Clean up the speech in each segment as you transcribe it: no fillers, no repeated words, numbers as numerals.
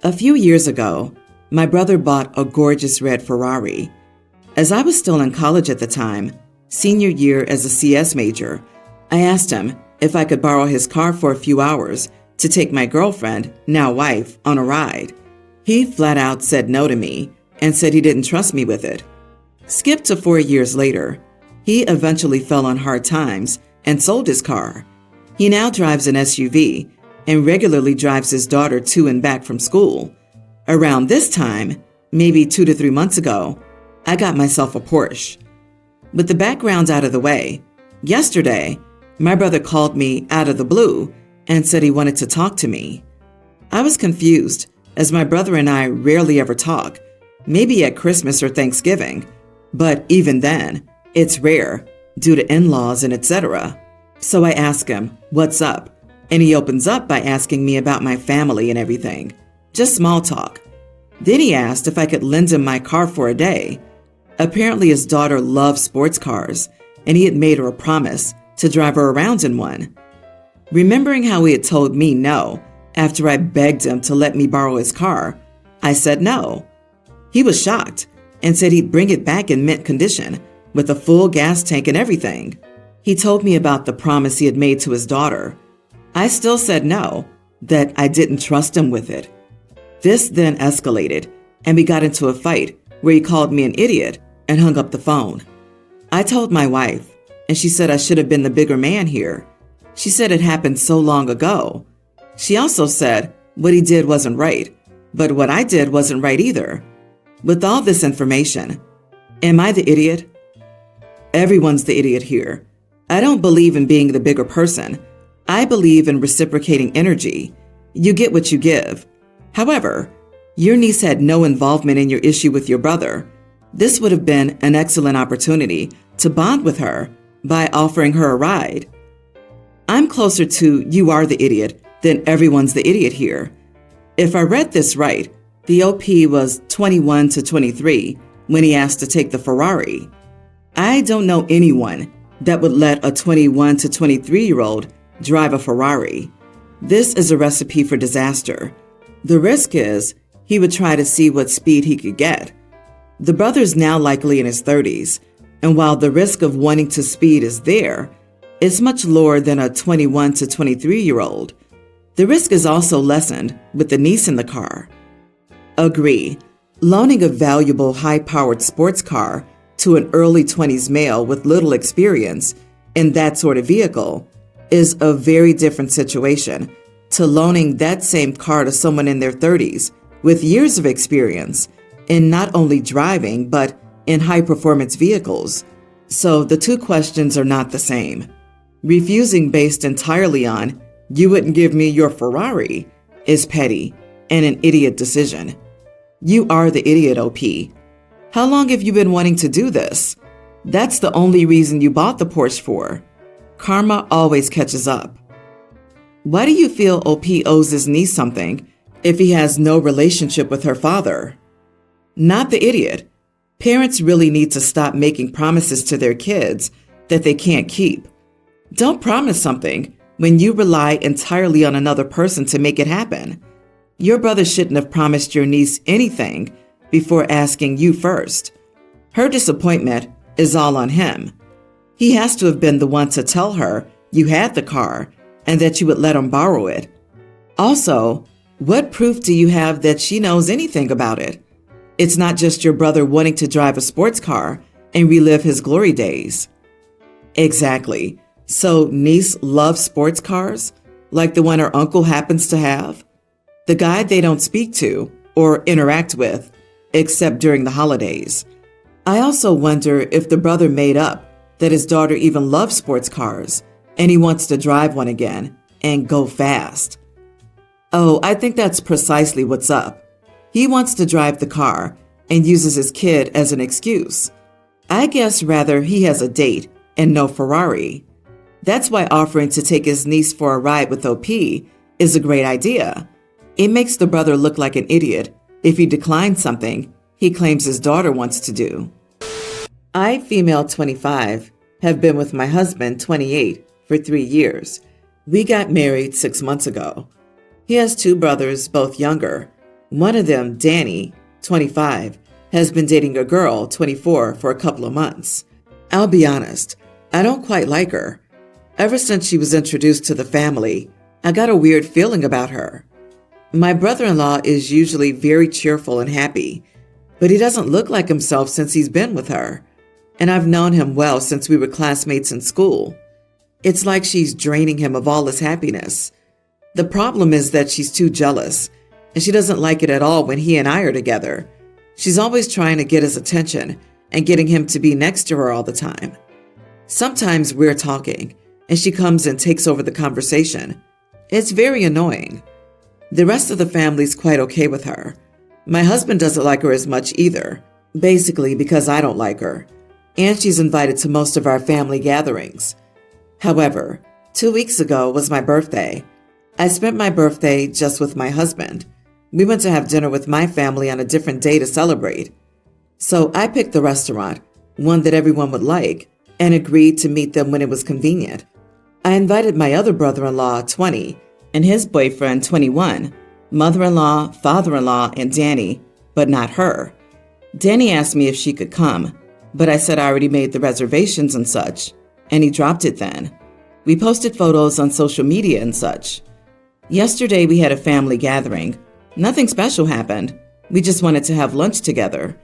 A few years ago, my brother bought a gorgeous red Ferrari. As I was still in college at the time, senior year as a CS major, I asked him if I could borrow his car for a few hours to take my girlfriend, now wife, on a ride. He flat out said no to me and said he didn't trust me with it. Skip to 4 years later, he eventually fell on hard times and sold his car. He now drives an SUV and regularly drives his daughter to and back from school. Around this time, maybe 2 to 3 months ago, I got myself a Porsche. With the background out of the way, yesterday, my brother called me out of the blue and said he wanted to talk to me. I was confused, as my brother and I rarely ever talk, maybe at Christmas or Thanksgiving, but even then, it's rare due to in-laws and etc. So I ask him, what's up? And he opens up by asking me about my family and everything. Just small talk. Then he asked if I could lend him my car for a day. Apparently his daughter loves sports cars, and he had made her a promise to drive her around in one. Remembering how he had told me no after I begged him to let me borrow his car, I said no. He was shocked and said he'd bring it back in mint condition with a full gas tank and everything. He told me about the promise he had made to his daughter. I still said no, that I didn't trust him with it. This then escalated, and we got into a fight where he called me an idiot and hung up the phone. I told my wife, and she said I should have been the bigger man here. She said it happened so long ago. She also said what he did wasn't right, but what I did wasn't right either. With all this information, am I the idiot? Everyone's the idiot here. I don't believe in being the bigger person. I believe in reciprocating energy. You get what you give. However, your niece had no involvement in your issue with your brother. This would have been an excellent opportunity to bond with her by offering her a ride. I'm closer to you are the idiot than everyone's the idiot here. If I read this right, the OP was 21 to 23 when he asked to take the Ferrari. I don't know anyone that would let a 21 to 23-year-old drive a Ferrari. This is a recipe for disaster. The risk is he would try to see what speed he could get. The brother's now likely in his 30s, and while the risk of wanting to speed is there, it's much lower than a 21 to 23-year-old. The risk is also lessened with the niece in the car. Agree, loaning a valuable high-powered sports car to an early 20s male with little experience in that sort of vehicle is a very different situation to loaning that same car to someone in their 30s with years of experience in not only driving but in high-performance vehicles. So the two questions are not the same. Refusing based entirely on, you wouldn't give me your Ferrari, is petty and an idiot decision. You are the idiot, OP. How long have you been wanting to do this? That's the only reason you bought the Porsche for. Karma always catches up. Why do you feel OP owes his niece something if he has no relationship with her father? Not the idiot. Parents really need to stop making promises to their kids that they can't keep. Don't promise something when you rely entirely on another person to make it happen. Your brother shouldn't have promised your niece anything before asking you first. Her disappointment is all on him. He has to have been the one to tell her you had the car and that you would let him borrow it. Also, what proof do you have that she knows anything about it? It's not just your brother wanting to drive a sports car and relive his glory days. Exactly. So niece loves sports cars, like the one her uncle happens to have? The guy they don't speak to or interact with, except during the holidays. I also wonder if the brother made up that his daughter even loves sports cars and he wants to drive one again and go fast. Oh, I think that's precisely what's up. He wants to drive the car and uses his kid as an excuse. I guess rather he has a date and no Ferrari. That's why offering to take his niece for a ride with OP is a great idea. It makes the brother look like an idiot if he declines something he claims his daughter wants to do. I, female 25, have been with my husband, 28, for 3 years. We got married 6 months ago. He has 2 brothers, both younger. One of them, Danny, 25, has been dating a girl, 24, for a couple of months. I'll be honest, I don't quite like her. Ever since she was introduced to the family, I got a weird feeling about her. My brother-in-law is usually very cheerful and happy, but he doesn't look like himself since he's been with her. And I've known him well since we were classmates in school. It's like she's draining him of all his happiness. The problem is that she's too jealous, and she doesn't like it at all when he and I are together. She's always trying to get his attention and getting him to be next to her all the time. Sometimes we're talking, and she comes and takes over the conversation. It's very annoying. The rest of the family's quite okay with her. My husband doesn't like her as much either, basically because I don't like her, and she's invited to most of our family gatherings. However, 2 weeks ago was my birthday. I spent my birthday just with my husband. We went to have dinner with my family on a different day to celebrate. So I picked the restaurant, one that everyone would like, and agreed to meet them when it was convenient. I invited my other brother-in-law, 20, and his boyfriend, 21, mother-in-law, father-in-law, and Danny, but not her. Danny asked me if she could come, but I said I already made the reservations and such, and he dropped it then. We posted photos on social media and such. Yesterday we had a family gathering. Nothing special happened. We just wanted to have lunch together.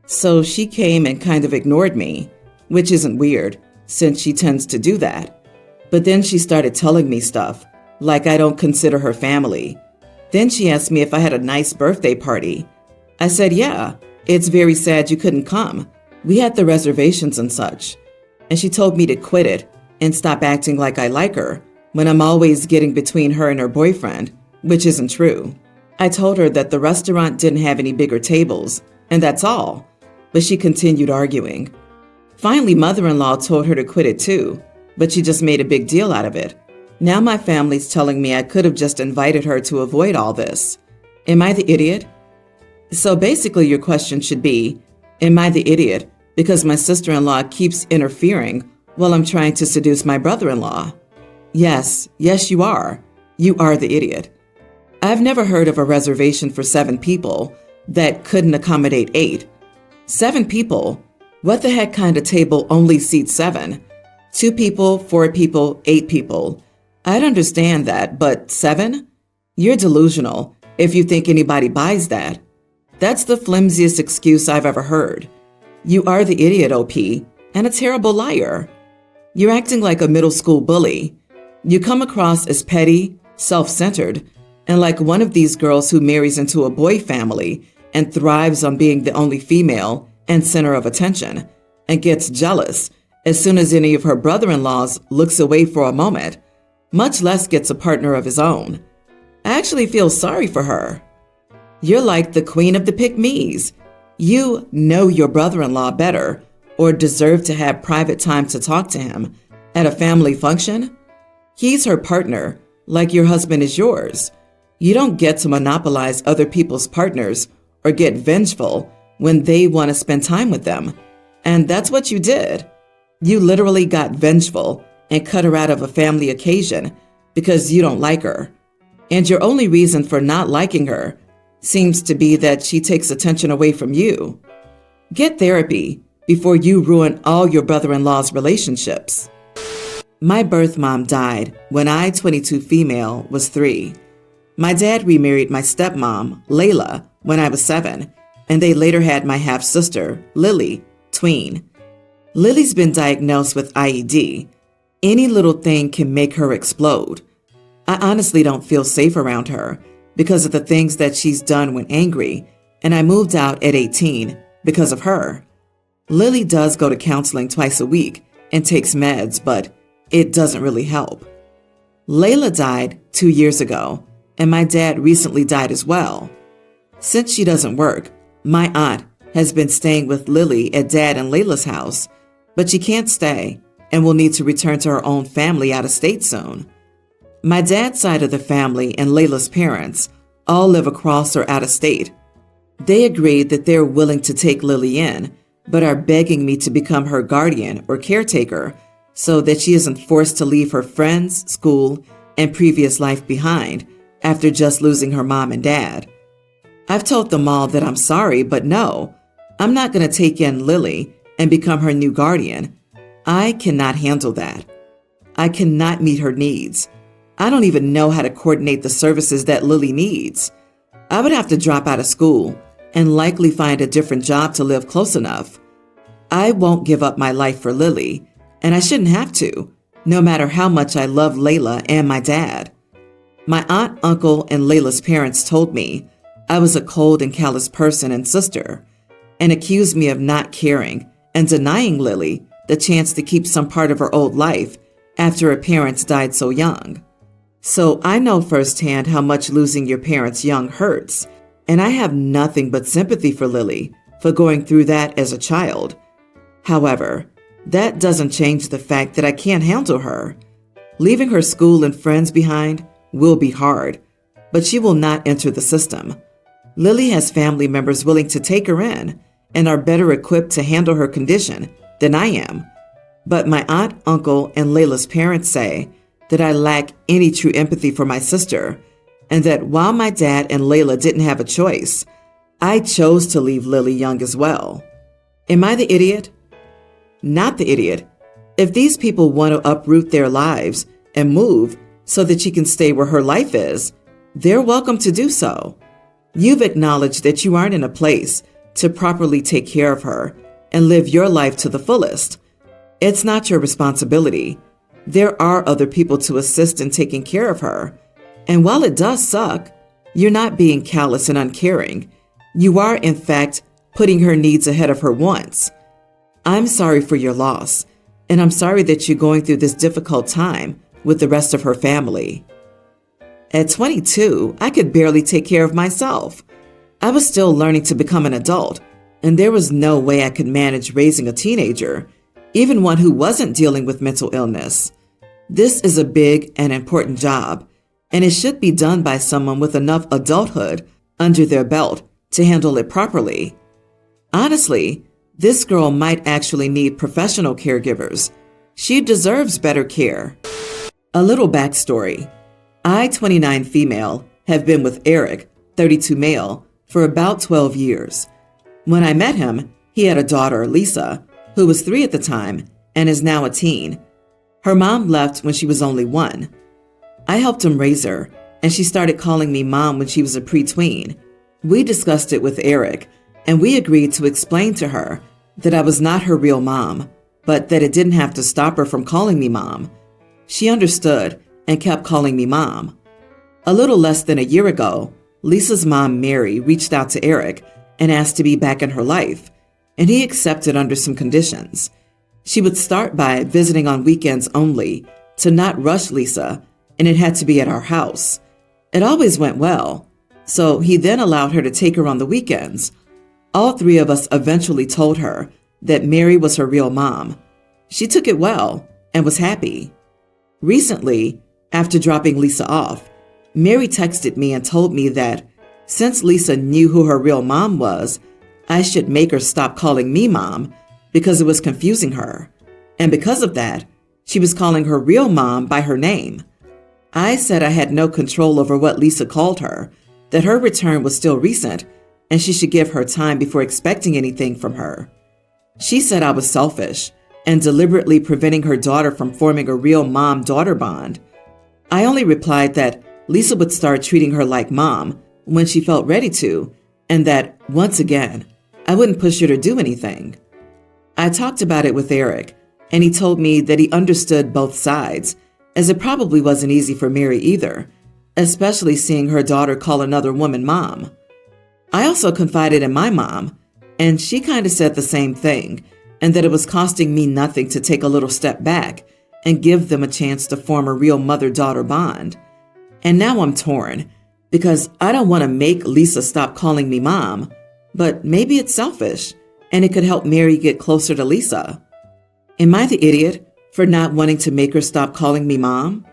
So she came and kind of ignored me, which isn't weird, since she tends to do that. But then she started telling me stuff, like I don't consider her family. Then she asked me if I had a nice birthday party. I said, yeah, it's very sad you couldn't come. We had the reservations and such. And she told me to quit it and stop acting like I like her when I'm always getting between her and her boyfriend, which isn't true. I told her that the restaurant didn't have any bigger tables, and that's all. But she continued arguing. Finally, mother-in-law told her to quit it too, but she just made a big deal out of it. Now my family's telling me I could have just invited her to avoid all this. Am I the idiot? So basically your question should be, am I the idiot because my sister-in-law keeps interfering while I'm trying to seduce my brother-in-law? Yes, you are. You are the idiot. I've never heard of a reservation for 7 people that couldn't accommodate 8. 7 people? What the heck kind of table only seats 7? 2 people, 4 people, 8 people. I'd understand that, but 7? You're delusional if you think anybody buys that. That's the flimsiest excuse I've ever heard. You are the idiot, OP, and a terrible liar. You're acting like a middle school bully. You come across as petty, self-centered, and like one of these girls who marries into a boy family and thrives on being the only female and center of attention, and gets jealous as soon as any of her brother-in-laws looks away for a moment, much less gets a partner of his own. I actually feel sorry for her. You're like the queen of the pick-me's. You know your brother-in-law better or deserve to have private time to talk to him at a family function. He's her partner, like your husband is yours. You don't get to monopolize other people's partners or get vengeful when they want to spend time with them. And that's what you did. You literally got vengeful and cut her out of a family occasion because you don't like her. And your only reason for not liking her seems to be that she takes attention away from you. Get therapy before you ruin all your brother-in-law's relationships. My birth mom died when I, 22 female, was 3. My dad remarried my stepmom, Layla, when I was 7, and they later had my half-sister, Lily, tween. Lily's been diagnosed with IED. Any little thing can make her explode. I honestly don't feel safe around her because of the things that she's done when angry, and I moved out at 18 because of her. Lily does go to counseling twice a week and takes meds, but it doesn't really help. Layla died 2 years ago, and my dad recently died as well. Since she doesn't work, my aunt has been staying with Lily at Dad and Layla's house, but she can't stay and will need to return to her own family out of state soon. My dad's side of the family and Layla's parents all live across or out of state. They agreed that they're willing to take Lily in, but are begging me to become her guardian or caretaker so that she isn't forced to leave her friends, school, and previous life behind after just losing her mom and dad. I've told them all that I'm sorry, but no, I'm not going to take in Lily and become her new guardian. I cannot handle that. I cannot meet her needs. I don't even know how to coordinate the services that Lily needs. I would have to drop out of school and likely find a different job to live close enough. I won't give up my life for Lily, and I shouldn't have to, no matter how much I love Layla and my dad. My aunt, uncle, and Layla's parents told me I was a cold and callous person and sister, and accused me of not caring and denying Lily the chance to keep some part of her old life after her parents died so young. So I know firsthand how much losing your parents young hurts, and I have nothing but sympathy for Lily for going through that as a child. However, that doesn't change the fact that I can't handle her. Leaving her school and friends behind will be hard, but she will not enter the system. Lily has family members willing to take her in and are better equipped to handle her condition than I am. But my aunt, uncle, and Layla's parents say that I lack any true empathy for my sister, and that while my dad and Layla didn't have a choice, I chose to leave Lily young as well. Am I the idiot? Not the idiot. If these people want to uproot their lives and move so that she can stay where her life is, they're welcome to do so. You've acknowledged that you aren't in a place to properly take care of her and live your life to the fullest. It's not your responsibility. There are other people to assist in taking care of her. And while it does suck, you're not being callous and uncaring. You are, in fact, putting her needs ahead of her wants. I'm sorry for your loss, and I'm sorry that you're going through this difficult time with the rest of her family. At 22, I could barely take care of myself. I was still learning to become an adult, and there was no way I could manage raising a teenager, even one who wasn't dealing with mental illness. This is a big and important job, and it should be done by someone with enough adulthood under their belt to handle it properly. Honestly, this girl might actually need professional caregivers. She deserves better care. A little backstory. I, 29 female, have been with Eric, 32 male, for about 12 years. When I met him, he had a daughter, Lisa, who was 3 at the time and is now a teen. Her mom left when she was only 1. I helped him raise her, and she started calling me mom when she was a preteen. We discussed it with Eric, and we agreed to explain to her that I was not her real mom, but that it didn't have to stop her from calling me mom. She understood and kept calling me mom. A little less than a year ago, Lisa's mom, Mary, reached out to Eric and asked to be back in her life, and he accepted under some conditions. She would start by visiting on weekends only, to not rush Lisa, and it had to be at our house. It always went well, so he then allowed her to take her on the weekends. All 3 of us eventually told her that Mary was her real mom. She took it well and was happy. Recently, after dropping Lisa off, Mary texted me and told me that since Lisa knew who her real mom was, I should make her stop calling me mom because it was confusing her. And because of that, she was calling her real mom by her name. I said I had no control over what Lisa called her, that her return was still recent, and she should give her time before expecting anything from her. She said I was selfish and deliberately preventing her daughter from forming a real mom-daughter bond. I only replied that Lisa would start treating her like mom when she felt ready to, and that, once again, I wouldn't push her to do anything. I talked about it with Eric, and he told me that he understood both sides, as it probably wasn't easy for Mary either, especially seeing her daughter call another woman mom. I also confided in my mom, and she kind of said the same thing, and that it was costing me nothing to take a little step back and give them a chance to form a real mother-daughter bond. And now I'm torn, because I don't want to make Lisa stop calling me mom, but maybe it's selfish, and it could help Mary get closer to Lisa. Am I the idiot for not wanting to make her stop calling me mom?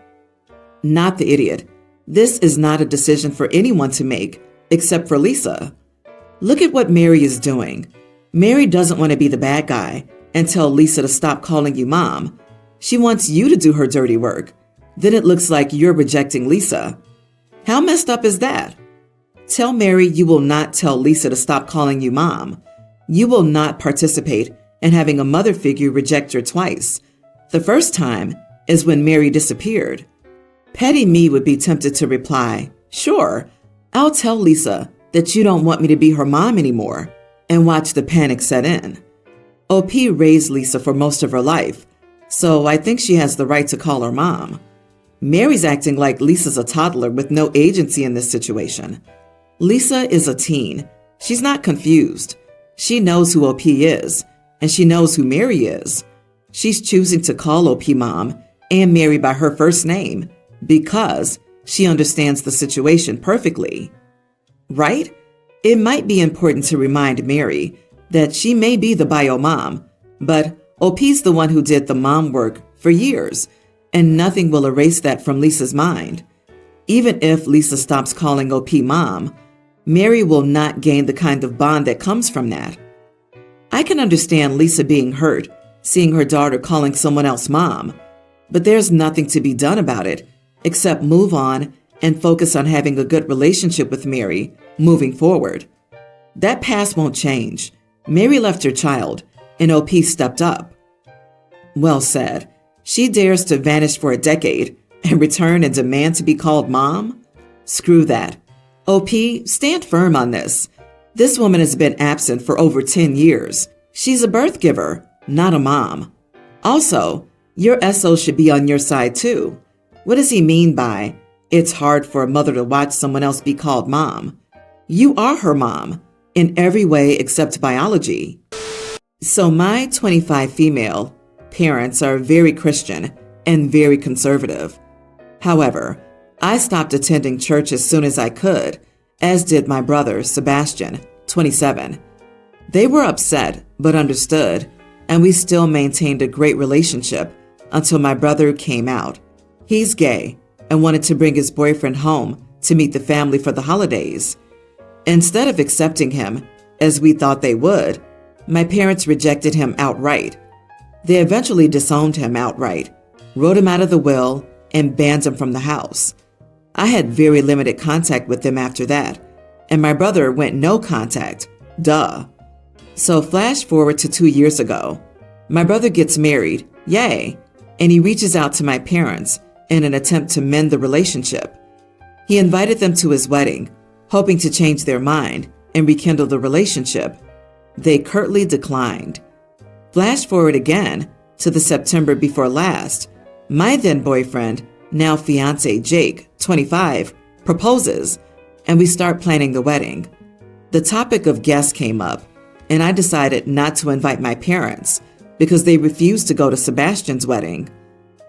Not the idiot. This is not a decision for anyone to make, except for Lisa. Look at what Mary is doing. Mary doesn't want to be the bad guy and tell Lisa to stop calling you mom. She wants you to do her dirty work. Then it looks like you're rejecting Lisa. How messed up is that? Tell Mary you will not tell Lisa to stop calling you mom. You will not participate in having a mother figure reject her twice. The first time is when Mary disappeared. Petty me would be tempted to reply, sure, I'll tell Lisa that you don't want me to be her mom anymore, and watch the panic set in. OP raised Lisa for most of her life, so I think she has the right to call her mom. Mary's acting like Lisa's a toddler with no agency in this situation. Lisa is a teen. She's not confused. She knows who OP is, and she knows who Mary is. She's choosing to call OP mom and Mary by her first name because she understands the situation perfectly. Right? It might be important to remind Mary that she may be the bio mom, but OP's the one who did the mom work for years, and nothing will erase that from Lisa's mind. Even if Lisa stops calling OP mom, Mary will not gain the kind of bond that comes from that. I can understand Lisa being hurt, seeing her daughter calling someone else mom, but there's nothing to be done about it except move on and focus on having a good relationship with Mary moving forward. That past won't change. Mary left her child, and OP stepped up. Well said. She dares to vanish for a decade and return and demand to be called mom? Screw that. OP, stand firm on this. This woman has been absent for over 10 years. She's a birth giver, not a mom. Also, your SO should be on your side too. What does he mean by, it's hard for a mother to watch someone else be called mom? You are her mom, in every way except biology. So my 25 female parents are very Christian and very conservative. However, I stopped attending church as soon as I could, as did my brother, Sebastian, 27. They were upset, but understood, and we still maintained a great relationship until my brother came out. He's gay and wanted to bring his boyfriend home to meet the family for the holidays. Instead of accepting him, as we thought they would, my parents rejected him outright. They eventually disowned him outright, wrote him out of the will, and banned him from the house. I had very limited contact with them after that, and my brother went no contact. Duh. So flash forward to 2 years ago. My brother gets married, yay, and he reaches out to my parents in an attempt to mend the relationship. He invited them to his wedding, hoping to change their mind and rekindle the relationship. They curtly declined. Flash forward again to the September before last. My then boyfriend, now fiance Jake, 25, proposes, and we start planning the wedding. The topic of guests came up, and I decided not to invite my parents because they refused to go to Sebastian's wedding.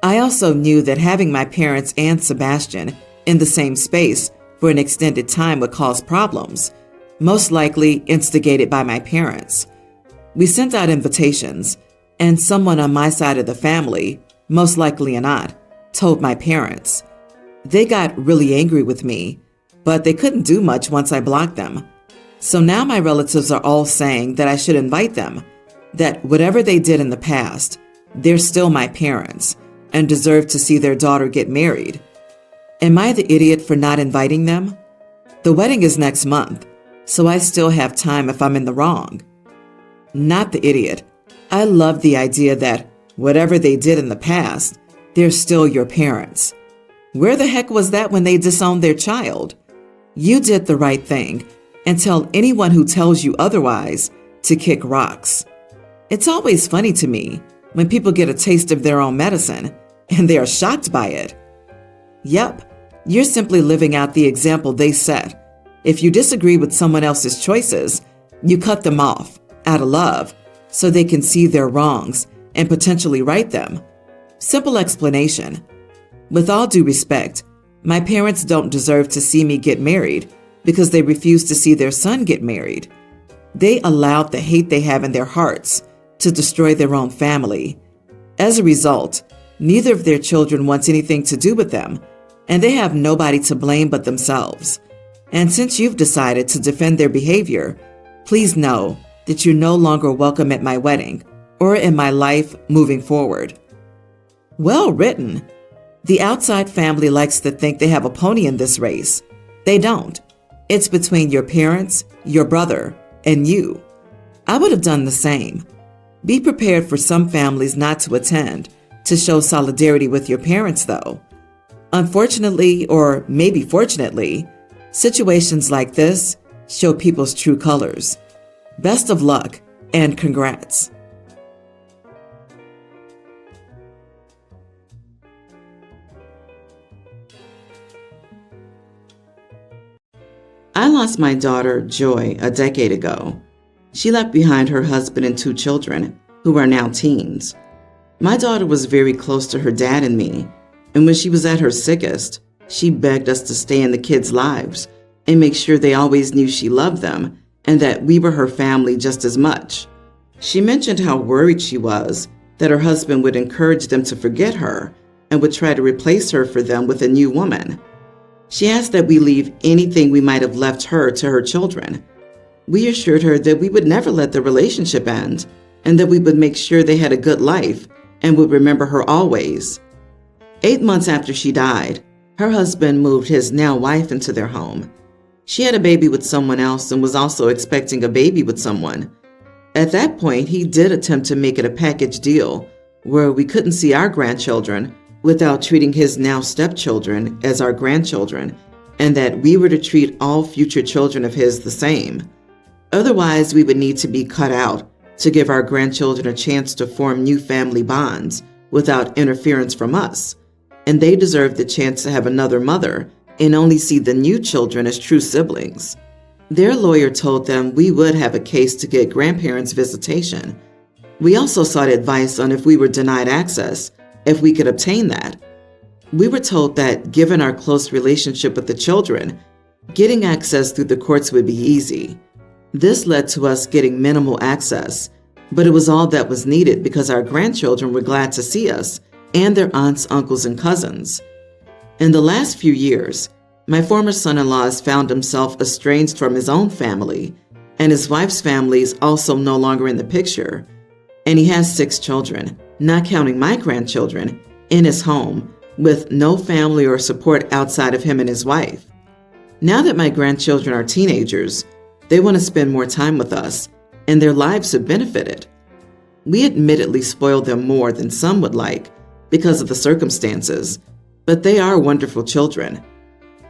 I also knew that having my parents and Sebastian in the same space for an extended time would cause problems, most likely instigated by my parents. We sent out invitations, and someone on my side of the family, most likely an aunt, told my parents. They got really angry with me, but they couldn't do much once I blocked them. So now my relatives are all saying that I should invite them, that whatever they did in the past, they're still my parents and deserve to see their daughter get married. Am I the idiot for not inviting them? The wedding is next month, so I still have time if I'm in the wrong. Not the idiot. I love the idea that whatever they did in the past, they're still your parents. Where the heck was that when they disowned their child? You did the right thing, and tell anyone who tells you otherwise to kick rocks. It's always funny to me when people get a taste of their own medicine and they are shocked by it. Yep, you're simply living out the example they set. If you disagree with someone else's choices, you cut them off out of love so they can see their wrongs and potentially right them. Simple explanation. With all due respect, my parents don't deserve to see me get married because they refuse to see their son get married. They allowed the hate they have in their hearts to destroy their own family. As a result, neither of their children wants anything to do with them, and they have nobody to blame but themselves. And since you've decided to defend their behavior, please know that you're no longer welcome at my wedding or in my life moving forward. Well written. The outside family likes to think they have a pony in this race. They don't. It's between your parents, your brother, and you. I would have done the same. Be prepared for some families not to attend to show solidarity with your parents, though. Unfortunately, or maybe fortunately, situations like this show people's true colors. Best of luck and congrats. I lost my daughter, Joy, a decade ago. She left behind her husband and 2 children, who are now teens. My daughter was very close to her dad and me, and when she was at her sickest, she begged us to stay in the kids' lives and make sure they always knew she loved them and that we were her family just as much. She mentioned how worried she was that her husband would encourage them to forget her and would try to replace her for them with a new woman. She asked that we leave anything we might have left her to her children. We assured her that we would never let the relationship end and that we would make sure they had a good life and would remember her always. 8 months after she died, her husband moved his now wife into their home. She had a baby with someone else and was also expecting a baby with someone. At that point, he did attempt to make it a package deal where we couldn't see our grandchildren without treating his now stepchildren as our grandchildren, and that we were to treat all future children of his the same. Otherwise, we would need to be cut out to give our grandchildren a chance to form new family bonds without interference from us, and they deserved the chance to have another mother and only see the new children as true siblings. Their lawyer told them we would have a case to get grandparents visitation. We also sought advice on if we were denied access, if we could obtain that. We were told that given our close relationship with the children, getting access through the courts would be easy. This led to us getting minimal access, but it was all that was needed because our grandchildren were glad to see us and their aunts, uncles, and cousins. In the last few years, my former son-in-law has found himself estranged from his own family, and his wife's family is also no longer in the picture. And he has 6 children, not counting my grandchildren, in his home, with no family or support outside of him and his wife. Now that my grandchildren are teenagers, they want to spend more time with us, and their lives have benefited. We admittedly spoil them more than some would like because of the circumstances, but they are wonderful children.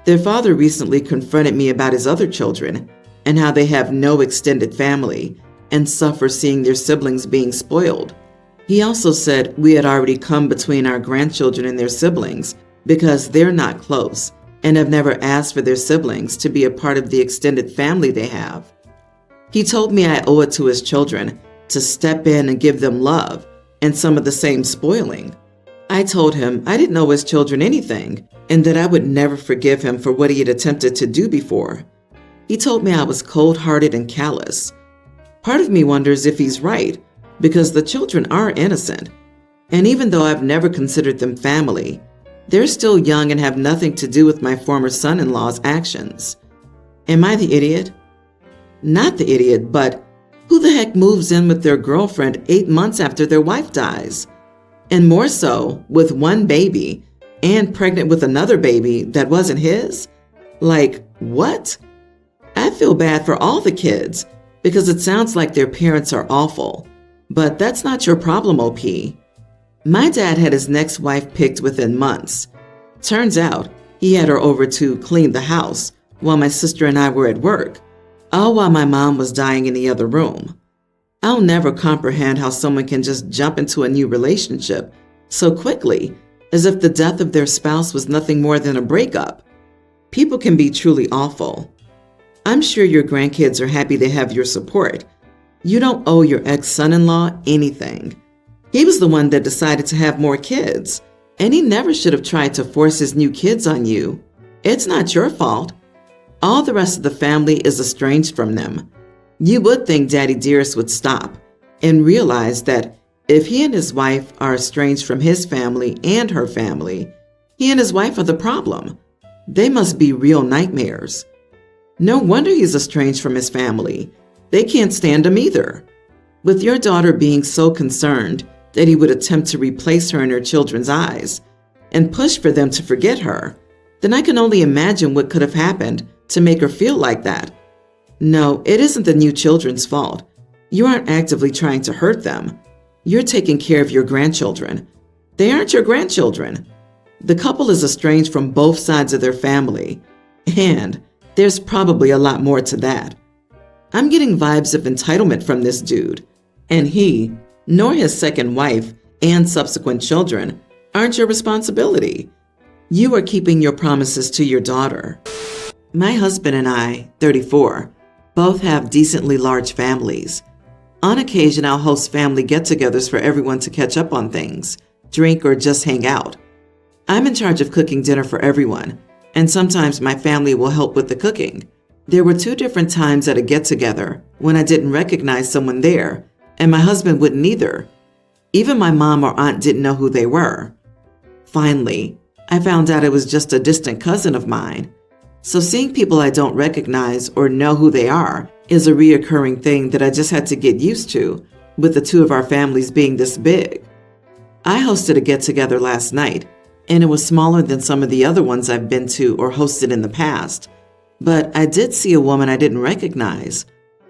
Their father recently confronted me about his other children and how they have no extended family and suffer seeing their siblings being spoiled. He also said we had already come between our grandchildren and their siblings because they're not close and have never asked for their siblings to be a part of the extended family they have. He told me I owe it to his children to step in and give them love and some of the same spoiling. I told him I didn't owe his children anything and that I would never forgive him for what he had attempted to do before. He told me I was cold-hearted and callous. Part of me wonders if he's right, because the children are innocent. And even though I've never considered them family, they're still young and have nothing to do with my former son-in-law's actions. Am I the idiot? Not the idiot, but who the heck moves in with their girlfriend 8 months after their wife dies? And more so, with one baby and pregnant with another baby that wasn't his? Like, what? I feel bad for all the kids, because it sounds like their parents are awful. But that's not your problem, OP. My dad had his next wife picked within months. Turns out, he had her over to clean the house while my sister and I were at work, all while my mom was dying in the other room. I'll never comprehend how someone can just jump into a new relationship so quickly, as if the death of their spouse was nothing more than a breakup. People can be truly awful. I'm sure your grandkids are happy they have your support. You don't owe your ex-son-in-law anything. He was the one that decided to have more kids, and he never should have tried to force his new kids on you. It's not your fault. All the rest of the family is estranged from them. You would think Daddy Dearest would stop and realize that if he and his wife are estranged from his family and her family, he and his wife are the problem. They must be real nightmares. No wonder he's estranged from his family. They can't stand him either. With your daughter being so concerned that he would attempt to replace her in her children's eyes and push for them to forget her, then I can only imagine what could have happened to make her feel like that. No, it isn't the new children's fault. You aren't actively trying to hurt them. You're taking care of your grandchildren. They aren't your grandchildren. The couple is estranged from both sides of their family, and there's probably a lot more to that. I'm getting vibes of entitlement from this dude, and he, nor his second wife and subsequent children, aren't your responsibility. You are keeping your promises to your daughter. My husband and I, 34, both have decently large families. On occasion, I'll host family get-togethers for everyone to catch up on things, drink, or just hang out. I'm in charge of cooking dinner for everyone, and sometimes my family will help with the cooking. There were 2 different times at a get-together when I didn't recognize someone there, and my husband wouldn't either. Even my mom or aunt didn't know who they were. Finally, I found out it was just a distant cousin of mine. So seeing people I don't recognize or know who they are is a reoccurring thing that I just had to get used to, with the 2 of our families being this big. I hosted a get-together last night, and it was smaller than some of the other ones I've been to or hosted in the past. But I did see a woman I didn't recognize.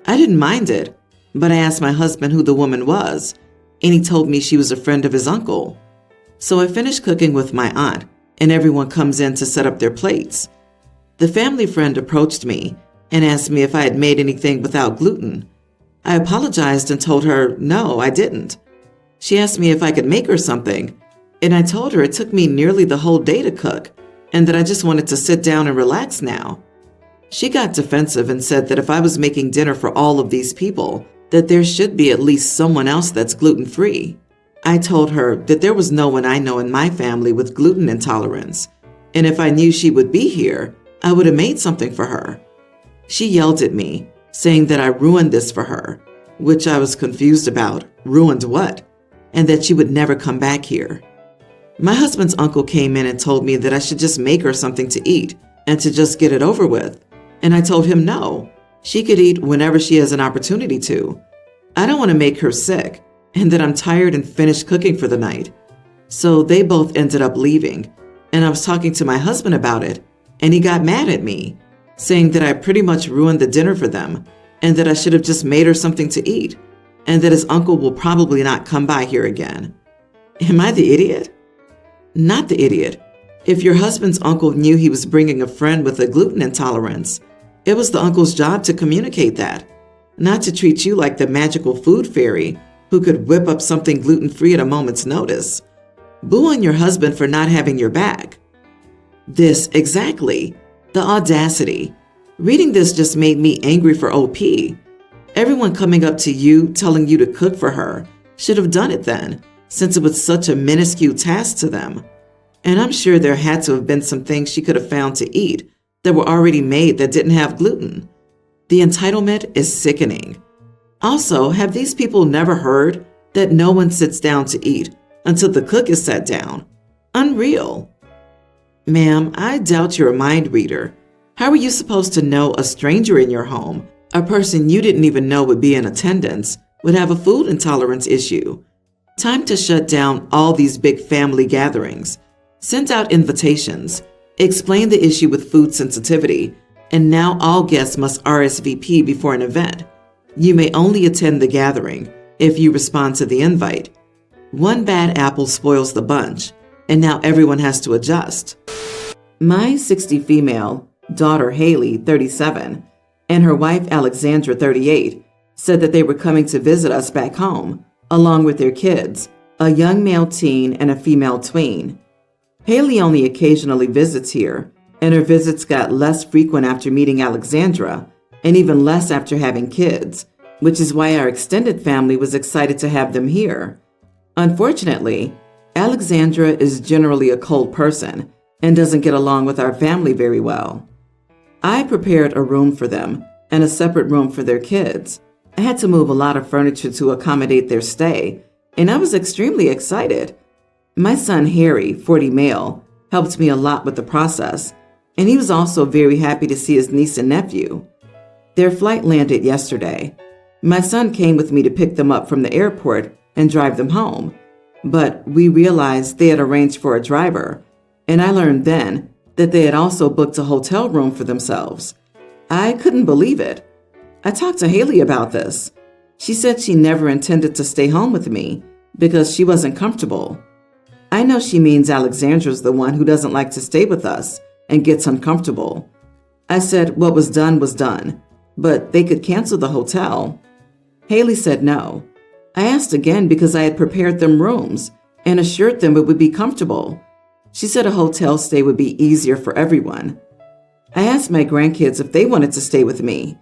I didn't mind it, but I asked my husband who the woman was, and he told me she was a friend of his uncle. So I finished cooking with my aunt, and everyone comes in to set up their plates. The family friend approached me and asked me if I had made anything without gluten. I apologized and told her no, I didn't. She asked me if I could make her something, and I told her it took me nearly the whole day to cook, and that I just wanted to sit down and relax now. She got defensive and said that if I was making dinner for all of these people, that there should be at least someone else that's gluten-free. I told her that there was no one I know in my family with gluten intolerance, and if I knew she would be here, I would have made something for her. She yelled at me, saying that I ruined this for her, which I was confused about. Ruined what? And that she would never come back here. My husband's uncle came in and told me that I should just make her something to eat and to just get it over with. And I told him no, she could eat whenever she has an opportunity to. I don't want to make her sick, and that I'm tired and finished cooking for the night. So they both ended up leaving, and I was talking to my husband about it, and he got mad at me, saying that I pretty much ruined the dinner for them, and that I should have just made her something to eat, and that his uncle will probably not come by here again. Am I the idiot? Not the idiot. If your husband's uncle knew he was bringing a friend with a gluten intolerance, it was the uncle's job to communicate that, not to treat you like the magical food fairy who could whip up something gluten-free at a moment's notice. Boo on your husband for not having your back. This, exactly. The audacity. Reading this just made me angry for OP. Everyone coming up to you, telling you to cook for her, should have done it then, since it was such a minuscule task to them. And I'm sure there had to have been some things she could have found to eat that were already made that didn't have gluten. The entitlement is sickening. Also, have these people never heard that no one sits down to eat until the cook is sat down? Unreal. Ma'am, I doubt you're a mind reader. How are you supposed to know a stranger in your home, a person you didn't even know would be in attendance, would have a food intolerance issue? Time to shut down all these big family gatherings. Send out invitations. Explain the issue with food sensitivity, and now all guests must RSVP before an event. You may only attend the gathering if you respond to the invite. One bad apple spoils the bunch, and now everyone has to adjust. My 60 female daughter Haley, 37, and her wife Alexandra, 38, said that they were coming to visit us back home, along with their kids, a young male teen and a female tween. Haley only occasionally visits here, and her visits got less frequent after meeting Alexandra, and even less after having kids, which is why our extended family was excited to have them here. Unfortunately, Alexandra is generally a cold person and doesn't get along with our family very well. I prepared a room for them and a separate room for their kids. I had to move a lot of furniture to accommodate their stay, and I was extremely excited. My son Harry, 40 male, helped me a lot with the process, and he was also very happy to see his niece and nephew. Their flight landed yesterday. My son came with me to pick them up from the airport and drive them home, but we realized they had arranged for a driver, and I learned then that they had also booked a hotel room for themselves. I couldn't believe it. I talked to Haley about this. She said she never intended to stay home with me because she wasn't comfortable. I know she means Alexandra's the one who doesn't like to stay with us and gets uncomfortable. I said what was done, but they could cancel the hotel. Haley said no. I asked again because I had prepared them rooms and assured them it would be comfortable. She said a hotel stay would be easier for everyone. I asked my grandkids if they wanted to stay with me,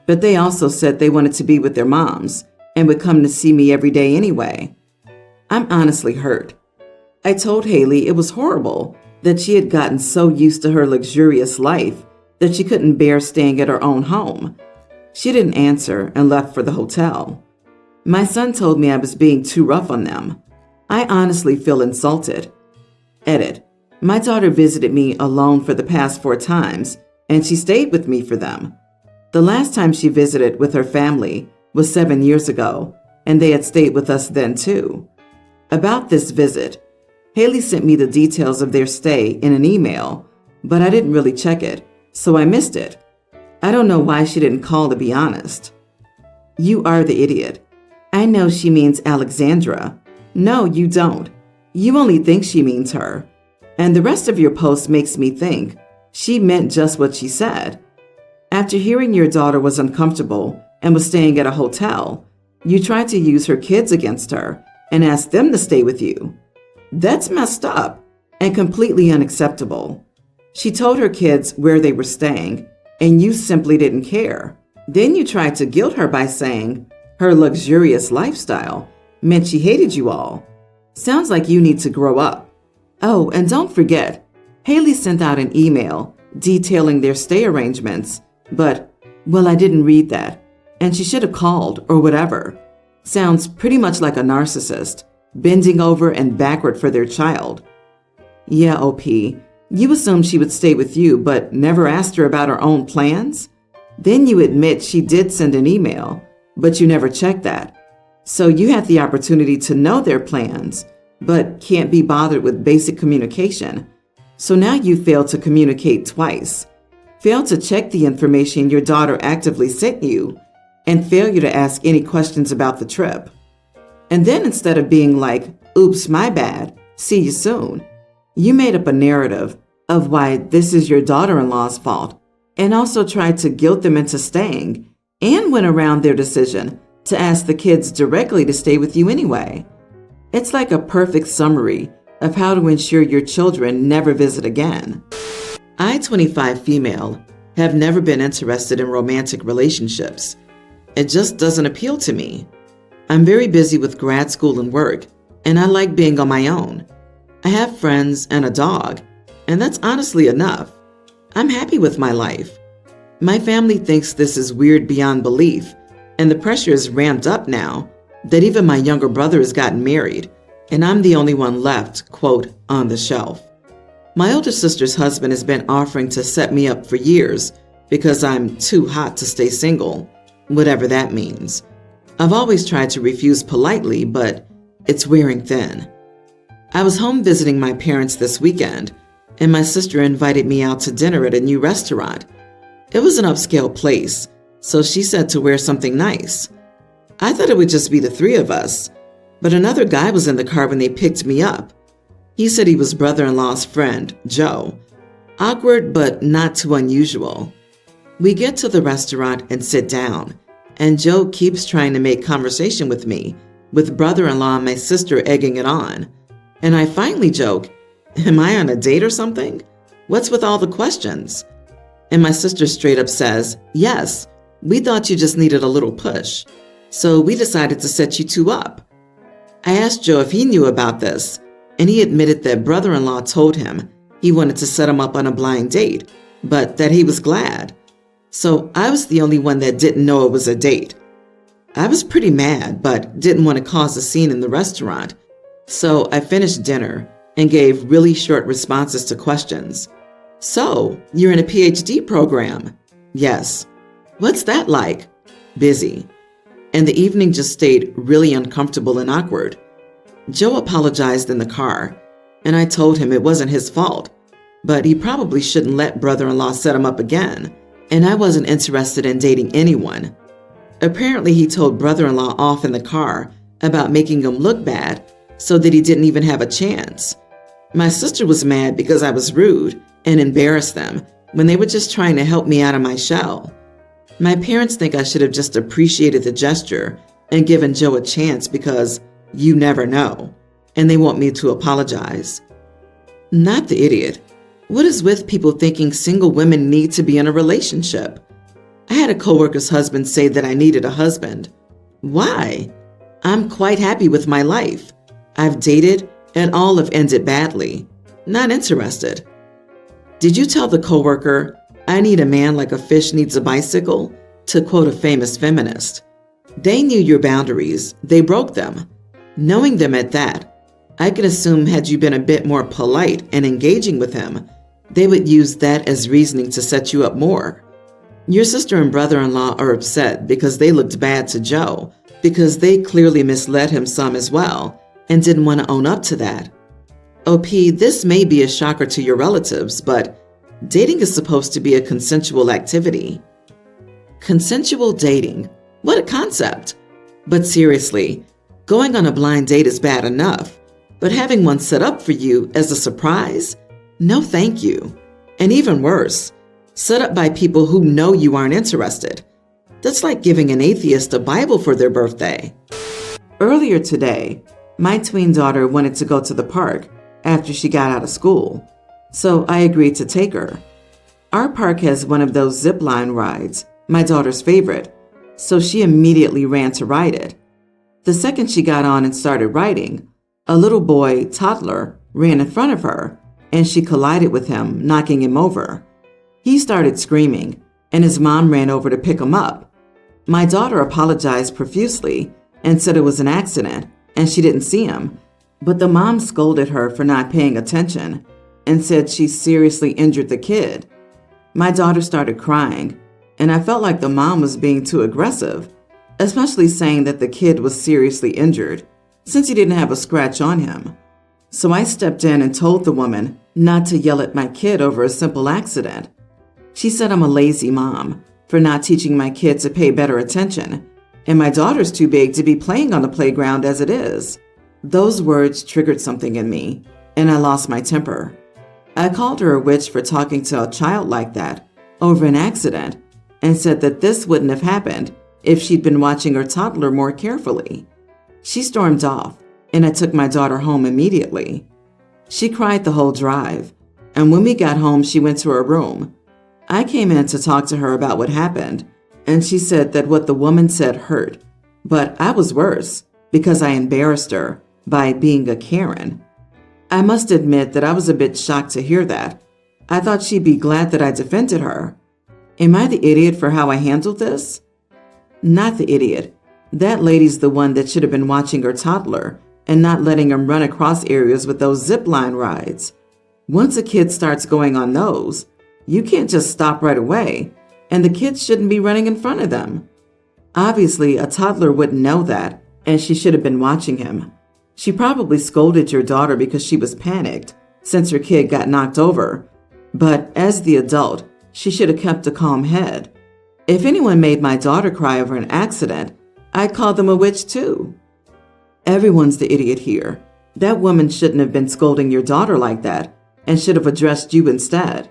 but they also said they wanted to be with their moms and would come to see me every day anyway. I'm honestly hurt. I told Haley it was horrible that she had gotten so used to her luxurious life that she couldn't bear staying at her own home. She didn't answer and left for the hotel. My son told me I was being too rough on them. I honestly feel insulted. Edit. My daughter visited me alone for the past 4 times, and she stayed with me for them. The last time she visited with her family was 7 years ago, and they had stayed with us then too. About this visit, Haley sent me the details of their stay in an email, but I didn't really check it, so I missed it. I don't know why she didn't call, to be honest. You are the idiot. I know she means Alexandra. No, you don't. You only think she means her. And the rest of your post makes me think she meant just what she said. After hearing your daughter was uncomfortable and was staying at a hotel, you tried to use her kids against her and asked them to stay with you. That's messed up and completely unacceptable. She told her kids where they were staying, and you simply didn't care. Then you tried to guilt her by saying her luxurious lifestyle meant she hated you all. Sounds like you need to grow up. Oh, and don't forget, Haley sent out an email detailing their stay arrangements, but, well, I didn't read that, and she should have called or whatever. Sounds pretty much like a narcissist, bending over and backward for their child. Yeah, OP, you assumed she would stay with you, but never asked her about her own plans? Then you admit she did send an email, but you never checked that. So you had the opportunity to know their plans, but can't be bothered with basic communication. So now you failed to communicate twice, failed to check the information your daughter actively sent you, and failure to ask any questions about the trip. And then instead of being like, oops, my bad, see you soon, you made up a narrative of why this is your daughter-in-law's fault, and also tried to guilt them into staying, and went around their decision to ask the kids directly to stay with you anyway. It's like a perfect summary of how to ensure your children never visit again. I, 25 female, have never been interested in romantic relationships. It just doesn't appeal to me. I'm very busy with grad school and work, and I like being on my own. I have friends and a dog, and that's honestly enough. I'm happy with my life. My family thinks this is weird beyond belief, and the pressure is ramped up now that even my younger brother has gotten married, and I'm the only one left, quote, on the shelf. My older sister's husband has been offering to set me up for years because I'm too hot to stay single, whatever that means. I've always tried to refuse politely, but it's wearing thin. I was home visiting my parents this weekend, and my sister invited me out to dinner at a new restaurant. It was an upscale place, so she said to wear something nice. I thought it would just be the 3 of us, but another guy was in the car when they picked me up. He said he was brother-in-law's friend, Joe. Awkward, but not too unusual. We get to the restaurant and sit down, and Joe keeps trying to make conversation with me, with brother-in-law and my sister egging it on. And I finally joke, am I on a date or something? What's with all the questions? And my sister straight up says, yes, we thought you just needed a little push. So we decided to set you 2 up. I asked Joe if he knew about this, and he admitted that brother-in-law told him he wanted to set him up on a blind date, but that he was glad. So I was the only one that didn't know it was a date. I was pretty mad, but didn't want to cause a scene in the restaurant. So I finished dinner and gave really short responses to questions. So, you're in a PhD program? Yes. What's that like? Busy. And the evening just stayed really uncomfortable and awkward. Joe apologized in the car, and I told him it wasn't his fault, but he probably shouldn't let brother-in-law set him up again, and I wasn't interested in dating anyone. Apparently, he told brother-in-law off in the car about making him look bad so that he didn't even have a chance. My sister was mad because I was rude and embarrassed them when they were just trying to help me out of my shell. My parents think I should have just appreciated the gesture and given Joe a chance because you never know, and they want me to apologize. Not the idiot. What is with people thinking single women need to be in a relationship? I had a coworker's husband say that I needed a husband. Why? I'm quite happy with my life. I've dated and all have ended badly. Not interested. Did you tell the coworker, I need a man like a fish needs a bicycle, to quote a famous feminist? They knew your boundaries. They broke them. Knowing them at that, I could assume had you been a bit more polite and engaging with him, they would use that as reasoning to set you up more. Your sister and brother-in-law are upset because they looked bad to Joe, because they clearly misled him some as well and didn't want to own up to that. OP, this may be a shocker to your relatives, but dating is supposed to be a consensual activity. Consensual dating? What a concept! But seriously, going on a blind date is bad enough, but having one set up for you as a surprise? No thank you. And even worse, set up by people who know you aren't interested. That's like giving an atheist a Bible for their birthday. Earlier today, my tween daughter wanted to go to the park after she got out of school, so I agreed to take her. Our park has one of those zip line rides, my daughter's favorite, so she immediately ran to ride it. The second she got on and started riding, a little boy, toddler, ran in front of her, and she collided with him, knocking him over. He started screaming, and his mom ran over to pick him up. My daughter apologized profusely and said it was an accident and she didn't see him, but the mom scolded her for not paying attention and said she seriously injured the kid. My daughter started crying, and I felt like the mom was being too aggressive, especially saying that the kid was seriously injured since he didn't have a scratch on him. So I stepped in and told the woman not to yell at my kid over a simple accident. She said I'm a lazy mom for not teaching my kid to pay better attention, and my daughter's too big to be playing on the playground as it is. Those words triggered something in me, and I lost my temper. I called her a witch for talking to a child like that over an accident and said that this wouldn't have happened if she'd been watching her toddler more carefully. She stormed off, and I took my daughter home immediately. She cried the whole drive, and when we got home, she went to her room. I came in to talk to her about what happened, and she said that what the woman said hurt, but I was worse because I embarrassed her by being a Karen. I must admit that I was a bit shocked to hear that. I thought she'd be glad that I defended her. Am I the idiot for how I handled this? Not the idiot. That lady's the one that should have been watching her toddler and not letting him run across areas with those zip line rides. Once a kid starts going on those, you can't just stop right away, and the kids shouldn't be running in front of them. Obviously, a toddler wouldn't know that, and she should have been watching him. She probably scolded your daughter because she was panicked since her kid got knocked over, but as the adult, she should have kept a calm head. If anyone made my daughter cry over an accident, I'd call them a witch too. Everyone's the idiot here. That woman shouldn't have been scolding your daughter like that and should have addressed you instead.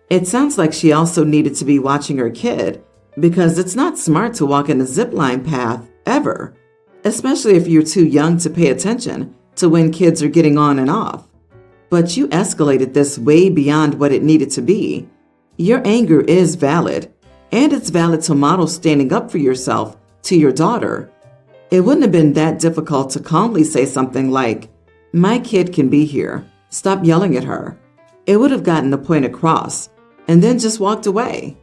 It sounds like she also needed to be watching her kid because it's not smart to walk in a zipline path ever, especially if you're too young to pay attention to when kids are getting on and off. But you escalated this way beyond what it needed to be. Your anger is valid, and it's valid to model standing up for yourself to your daughter. It wouldn't have been that difficult to calmly say something like, "My kid can be here. Stop yelling at her." It would have gotten the point across, and then just walked away.